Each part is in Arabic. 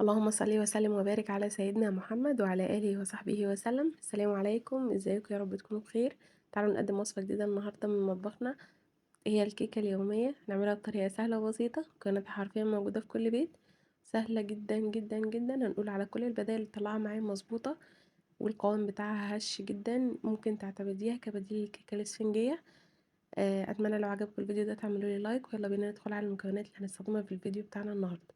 اللهم صل وسلم وبارك على سيدنا محمد وعلى آله وصحبه وسلم. السلام عليكم، ازيكم؟ يا رب تكونوا بخير. تعالوا نقدم وصفة جديدة النهاردة من مطبخنا. هي الكيكة اليومية، نعملها بطريقة سهلة وبسيطة، كانت حرفيا موجودة في كل بيت. سهلة جدا جدا جدا، هنقول على كل البدائل اللي طلعها معايا مظبوطة، والقوام بتاعها هش جدا، ممكن تعتمديها كبديل للكيكة الاسفنجية. اتمنى لو عجبكم الفيديو ده تعملوا لي لايك، ويلا بينا ندخل على المكونات اللي هنستخدمها في الفيديو بتاعنا النهارده.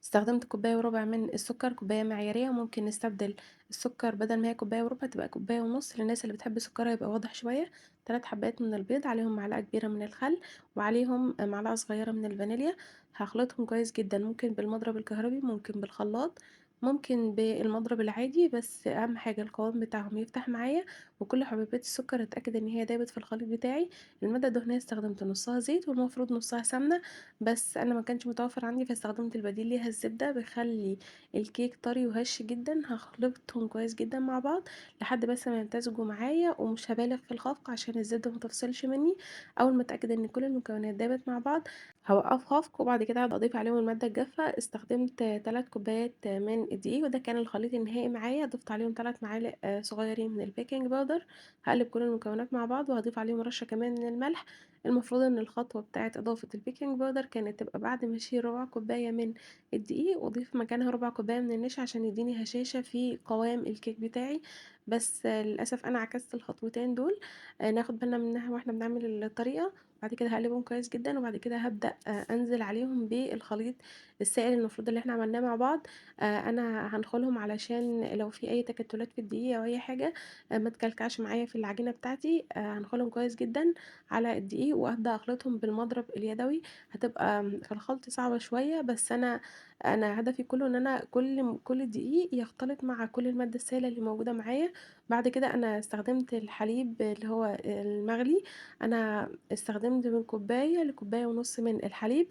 استخدمت كوباية وربع من السكر، كوباية معيارية. ممكن نستبدل السكر، بدل ما هي كوباية وربع تبقى كوباية ونص، للناس اللي بتحب سكرها يبقى واضح شوية. 3 حبات من البيض، عليهم معلقة كبيرة من الخل، وعليهم معلقة صغيرة من الفانيليا. هخلطهم كويس جدا، ممكن بالمضرب الكهربي، ممكن بالخلاط، ممكن بالمضرب العادي، بس اهم حاجة القوام بتاعهم يفتح معايا. وكل حبيبات السكر اتاكد ان هي دابت في الخليط بتاعي. المادة الدهنية استخدمت نصها زيت والمفروض نصها سمنة، بس انا ما كانش متوفر عندي فاستخدمت البديل ليها الزبده، بيخلي الكيك طري وهش جدا. هخلطهم كويس جدا مع بعض لحد بس ما يمتزجوا معايا، ومش هبالغ في الخفق عشان الزبده ما تفصلش مني. اول ما اتاكد ان كل المكونات دابت مع بعض هوقف خفق، وبعد كده هبدا اضيف عليهم الماده الجافه. استخدمت 3 كوبايات من الدقيق، وده كان الخليط النهائي معايا. ضفت عليهم 3 معالق صغيرين من البيكنج باودر. هقلب كل المكونات مع بعض، وهضيف عليهم رشه كمان من الملح. المفروض ان الخطوة بتاعة اضافة البيكنج باودر كانت تبقى بعد ما اشيل ربع كوباية من الدقيق، واضيف مكانها ربع كوباية من النشا عشان يديني هشاشة في قوام الكيك بتاعي. بس للأسف انا عكست الخطوتين دول. ناخد بالنا منها واحنا بنعمل الطريقة. بعد كده هقلبهم كويس جدا، وبعد كده هبدأ انزل عليهم بالخليط السائل المفروض اللي احنا عملناه مع بعض. انا هنخلهم علشان لو في اي تكتلات في الدقيق او اي حاجة ما تكلكعش معايا في العجينة بتاعتي. هنخلهم كويس جدا على الدقيق، وابدا اخلطهم بالمضرب اليدوي. هتبقى في الخلط صعبة شوية، بس انا هدفي كله ان انا كل دقيق يختلط مع كل المادة السائلة اللي موجودة معايا. بعد كده انا استخدمت الحليب اللي هو المغلي. انا استخدمت من كوباية لكوباية ونص من الحليب.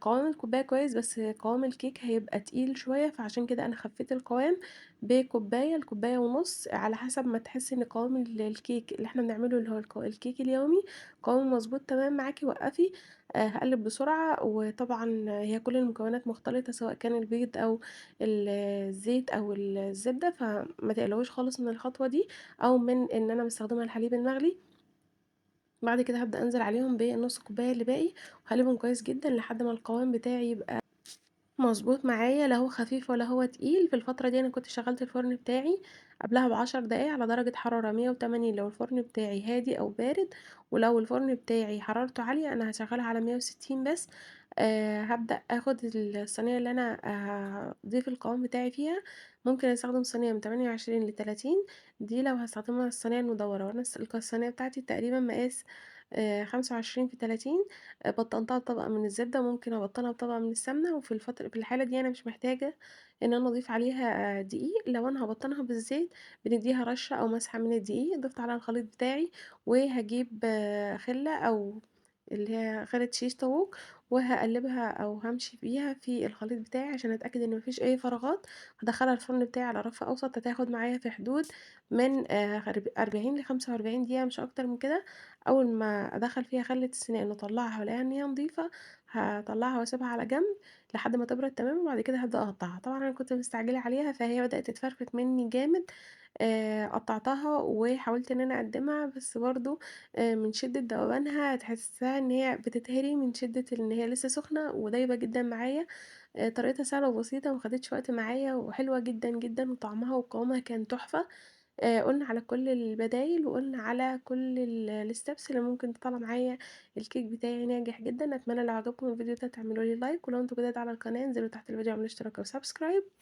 قوام الكوباية كويس، بس قوام الكيك هيبقى تقيل شوية، فعشان كده انا خفيت القوام بكوباية لكوباية ونص، على حسب ما تحسي ان قوام الكيك اللي احنا بنعمله اللي هو الكيك اليومي قوام مظبوط تمام معاكي. وقفي. هقلب بسرعة، وطبعا هي كل المكونات مختلطة سواء كان البيض او الزيت او الزبدة، فما تقلقوش خالص من الخطوة دي او من ان انا مستخدمة الحليب المغلي. بعد كده هبدأ انزل عليهم بنص كوباية اللي باقي، وهقلبهم كويس جدا لحد ما القوام بتاعي يبقى مظبوط معايا، لا هو خفيف ولا هو تقيل. في الفترة دي انا كنت شغلت الفرن بتاعي قبلها ب10 دقايق على درجة حرارة 180 لو الفرن بتاعي هادي او بارد، ولو الفرن بتاعي حرارته عالية انا هشغلها على 160 بس. هبدأ اخد الصينية اللي انا هضيف القوام بتاعي فيها. ممكن استخدم صينية من 28 ل30، دي لو هستخدمها الصينية المدورة. وانا الصينية بتاعتي تقريبا مقاس 25 في 30. بطنتها بطبقة من الزبدة، ممكن ابطنها بطبقة من السمنة. في الحالة دي انا مش محتاجة ان انا اضيف عليها دقيق. لو انا هبطنها بالزيت بنديها رشة او مسحة من الدقيق. ضفت على الخليط بتاعي، وهجيب خلة او اللي هي خلة شيش طاووق، وهقلبها او همشي بيها في الخليط بتاعي عشان اتاكد ان مفيش اي فراغات. هدخلها الفرن بتاعي على رف اوسط، هتاخد معايا في حدود من 40 ل45 دقيقة، مش اكتر من كده. اول ما ادخل فيها خلة السنان واطلعها والاقيها ان هي نظيفة، هطلعها واسيبها على جنب لحد ما تبرد تماما، وبعد كده هبدا اقطعها. طبعا انا كنت مستعجله عليها فهي بدات تتفرفت مني جامد. قطعتها وحاولت ان انا اقدمها، بس برضو من شده ذوبانها تحسها ان هي بتتهري من شده ان هي لسه سخنه ودايبه جدا معايا. طريقتها سهله وبسيطه ومخدتش وقت معايا، وحلوه جدا جدا، وطعمها وقوامها كان تحفه. قُلنا على كل البدايل، وقُلنا على كل الsteps اللي ممكن تطلّع معايا الكيك بتاعي ناجح جدًا. أتمنى لو عجبكم الفيديو ده تعملوا لي لايك، ولو أنتم جداد على القناة انزلوا تحت الفيديو اعملوا اشتراك أو subscribe.